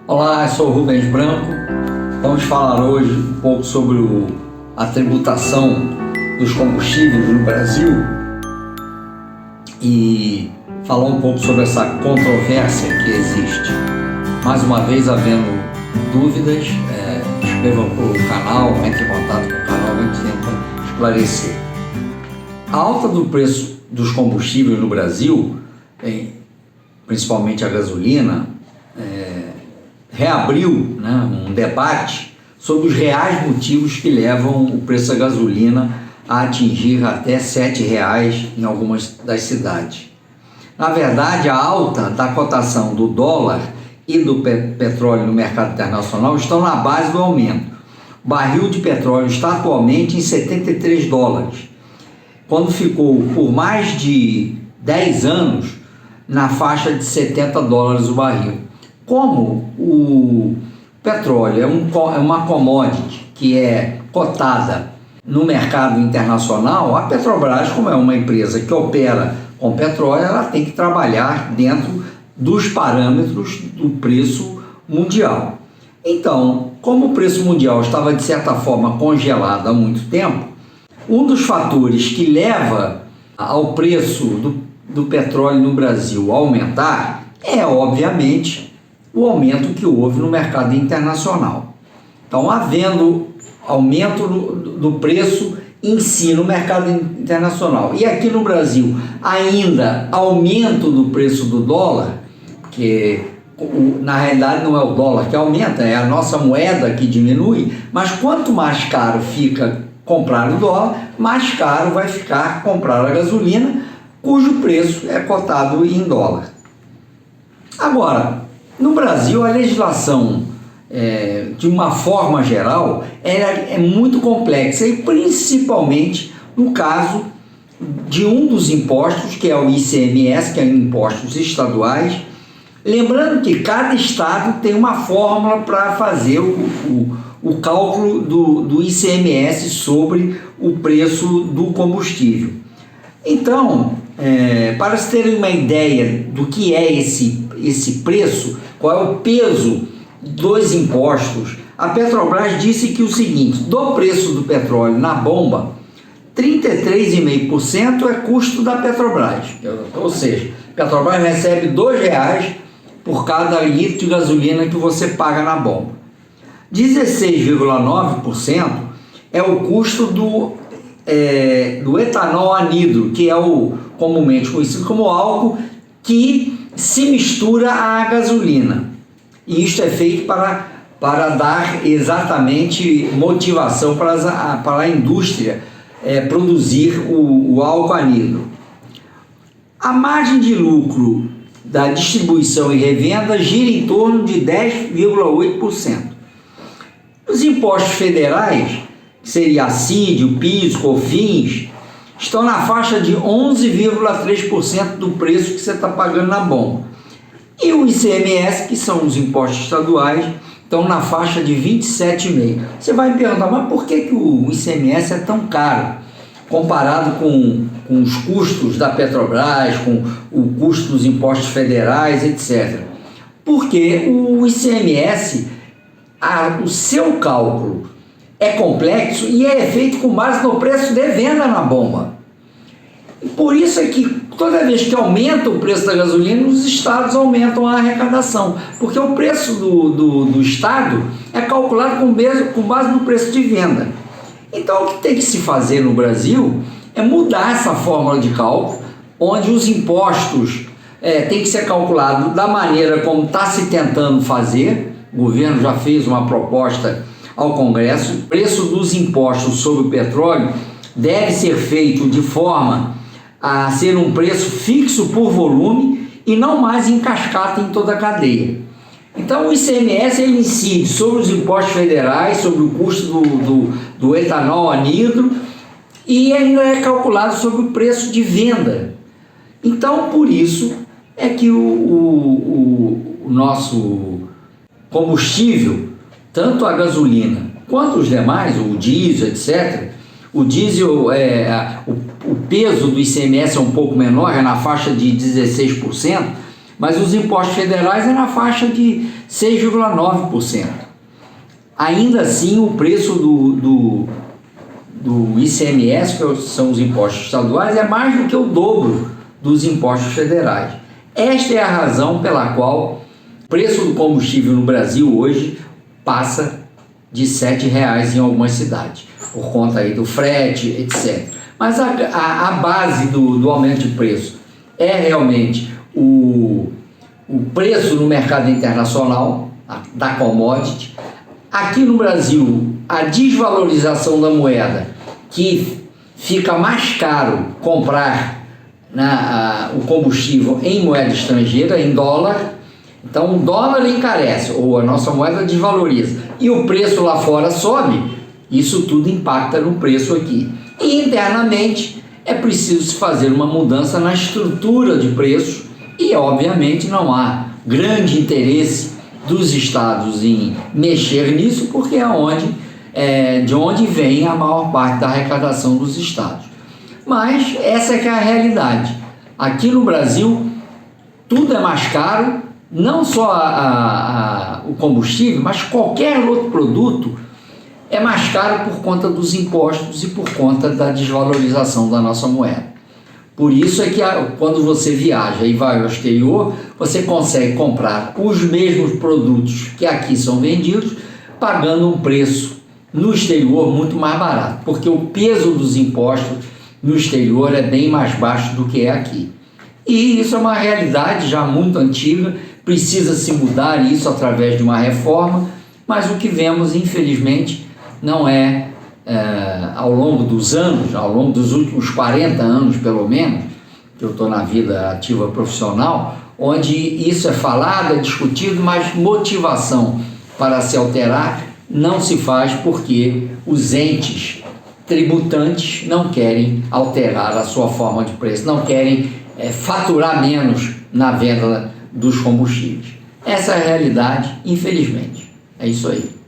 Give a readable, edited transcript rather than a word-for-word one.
Olá, eu sou o Rubens Branco. Vamos falar hoje um pouco sobre a tributação dos combustíveis no Brasil e falar um pouco sobre essa controvérsia que existe. Mais uma vez, havendo dúvidas, inscrevam para o canal, entre em contato com o canal, a gente tenta esclarecer. A alta do preço dos combustíveis no Brasil, principalmente a gasolina, reabriu um debate sobre os reais motivos que levam o preço da gasolina a atingir até R$ 7,00 em algumas das cidades. Na verdade, a alta da cotação do dólar e do petróleo no mercado internacional estão na base do aumento. O barril de petróleo está atualmente em $73, quando ficou por mais de 10 anos na faixa de $70 o barril. Como o petróleo é uma commodity que é cotada no mercado internacional, a Petrobras, como é uma empresa que opera com petróleo, ela tem que trabalhar dentro dos parâmetros do preço mundial. Então, como o preço mundial estava de certa forma congelado há muito tempo, um dos fatores que leva ao preço do petróleo no Brasil a aumentar é, obviamente, o aumento que houve no mercado internacional. Então, havendo aumento do preço em si no mercado internacional e aqui no Brasil ainda aumento do preço do dólar, que na realidade não é o dólar que aumenta, é a nossa moeda que diminui, mas quanto mais caro fica comprar o dólar, mais caro vai ficar comprar a gasolina, cujo preço é cotado em dólar. Agora, no Brasil, a legislação, de uma forma geral, é muito complexa e principalmente no caso de um dos impostos, que é o ICMS, que é impostos estaduais. Lembrando que cada estado tem uma fórmula para fazer o cálculo do ICMS sobre o preço do combustível. Então, para se terem uma ideia do que é esse preço, qual é o peso dos impostos, a Petrobras disse que o seguinte: do preço do petróleo na bomba, 33,5% é custo da Petrobras, ou seja, a Petrobras recebe R$ 2,00 por cada litro de gasolina que você paga na bomba. 16,9% é o custo do etanol anidro, que é o comumente conhecido como álcool, que se mistura à gasolina. E isto é feito para dar exatamente motivação para a indústria produzir o álcool anidro. A margem de lucro da distribuição e revenda gira em torno de 10,8%. Os impostos federais, que seria a CID, o PIS, COFINS, estão na faixa de 11,3% do preço que você está pagando na bomba. E o ICMS, que são os impostos estaduais, estão na faixa de 27,5%. Você vai me perguntar, mas por que o ICMS é tão caro comparado com os custos da Petrobras, com o custo dos impostos federais, etc. Porque o ICMS, o seu cálculo é complexo e é feito com base no preço de venda na bomba. E por isso é que toda vez que aumenta o preço da gasolina, os estados aumentam a arrecadação, porque o preço do estado é calculado com base no preço de venda. Então, o que tem que se fazer no Brasil é mudar essa fórmula de cálculo, onde os impostos têm que ser calculados da maneira como está se tentando fazer. O governo já fez uma proposta ao Congresso. O preço dos impostos sobre o petróleo deve ser feito de forma a ser um preço fixo por volume e não mais em cascata em toda a cadeia. Então, o ICMS ele incide sobre os impostos federais, sobre o custo do etanol anidro e ainda é calculado sobre o preço de venda. Então, por isso é que o nosso combustível, tanto a gasolina quanto os demais, o diesel, etc., o diesel, o peso do ICMS é um pouco menor, é na faixa de 16%, mas os impostos federais é na faixa de 6,9%. Ainda assim, o preço do ICMS, que são os impostos estaduais, é mais do que o dobro dos impostos federais. Esta é a razão pela qual o preço do combustível no Brasil hoje passa de R$ 7,00 em algumas cidades, por conta aí do frete, etc. Mas a base do aumento de preço é realmente o preço no mercado internacional da commodity. Aqui no Brasil, a desvalorização da moeda, que fica mais caro comprar o combustível em moeda estrangeira, em dólar. Então o dólar encarece, ou a nossa moeda desvaloriza, e o preço lá fora sobe. Isso tudo impacta no preço aqui. E internamente é preciso se fazer uma mudança na estrutura de preços e obviamente não há grande interesse dos estados em mexer nisso, porque é de onde vem a maior parte da arrecadação dos estados. Mas essa é que é a realidade. Aqui no Brasil tudo é mais caro, não só o combustível, mas qualquer outro produto é mais caro por conta dos impostos e por conta da desvalorização da nossa moeda. Por isso é que quando você viaja e vai ao exterior, você consegue comprar os mesmos produtos que aqui são vendidos, pagando um preço no exterior muito mais barato, porque o peso dos impostos no exterior é bem mais baixo do que é aqui. E isso é uma realidade já muito antiga, precisa se mudar isso através de uma reforma, mas o que vemos, infelizmente, não ao longo dos anos, ao longo dos últimos 40 anos pelo menos, que eu estou na vida ativa profissional, onde isso é falado, é discutido, mas motivação para se alterar não se faz, porque os entes tributantes não querem alterar a sua forma de preço, não querem faturar menos na venda dos combustíveis. Essa é a realidade, infelizmente. É isso aí.